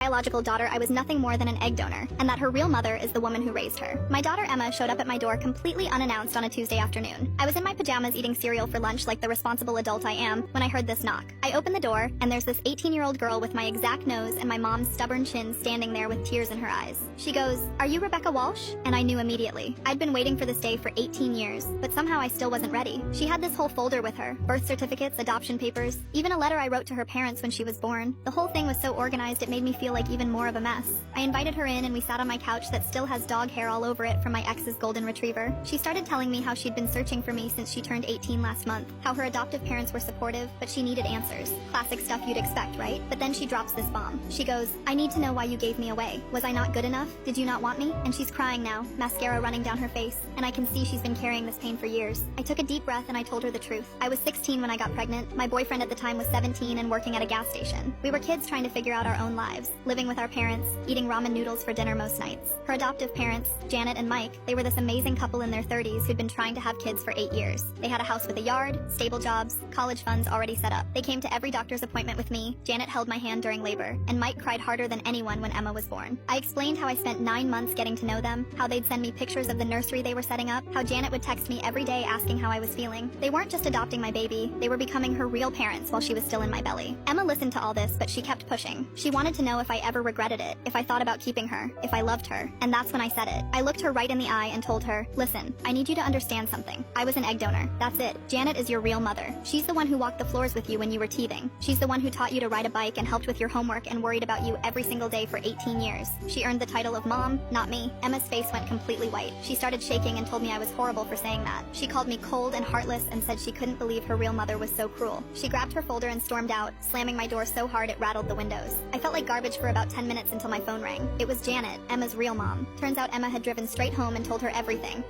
biological daughter I was nothing more than an egg donor, and that her real mother is the woman who raised her. My daughter Emma showed up at my door completely unannounced on a Tuesday afternoon. I was in my pajamas eating cereal for lunch like the responsible adult I am when I heard this knock. I opened the door, and there's this 18-year-old girl with my exact nose and my mom's stubborn chin standing there with tears in her eyes. She goes, "Are you Rebecca Walsh?" And I knew immediately. I'd been waiting for this day for 18 years, but somehow I still wasn't ready. She had this whole folder with her: birth certificates, adoption papers, even a letter I wrote to her parents when she was born. The whole thing was so organized it made me feel like even more of a mess. I invited her in and we sat on my couch that still has dog hair all over it from my ex's golden retriever. She started telling me how she'd been searching for me since she turned 18 last month, how her adoptive parents were supportive, but she needed answers. Classic stuff you'd expect, right? But then she drops this bomb. She goes, "I need to know why you gave me away. Was I not good enough? Did you not want me?" And she's crying now, mascara running down her face, and I can see she's been carrying this pain for years. I took a deep breath and I told her the truth. I was 16 when I got pregnant. My boyfriend at the time was 17 and working at a gas station. We were kids trying to figure out our own lives, living with our parents, eating ramen noodles for dinner most nights. Her adoptive parents, Janet and Mike, they were this amazing couple in their 30s who'd been trying to have kids for 8 years. They had a house with a yard, stable jobs, college funds already set up. They came to every doctor's appointment with me. Janet held my hand during labor, and Mike cried harder than anyone when Emma was born. I explained how I spent 9 months getting to know them, how they'd send me pictures of the nursery they were setting up, how Janet would text me every day asking how I was feeling. They weren't just adopting my baby, they were becoming her real parents while she was still in my belly. Emma listened to all this, but she kept pushing. She wanted to know if I ever regretted it, if I thought about keeping her, if I loved her. And that's when I said it. I looked her right in the eye and told her, "Listen, I need you to understand something. I was an egg donor. That's it. Janet is your real mother. She's the one who walked the floors with you when you were teething. She's the one who taught you to ride a bike and helped with your homework and worried about you every single day for 18 years. She earned the title of mom, not me." Emma's face went completely white. She started shaking and told me I was horrible for saying that. She called me cold and heartless and said she couldn't believe her real mother was so cruel. She grabbed her folder and stormed out, slamming my door so hard it rattled the windows. I felt like garbage for about 10 minutes until my phone rang. It was Janet, Emma's real mom. Turns out Emma had driven straight home and told her everything.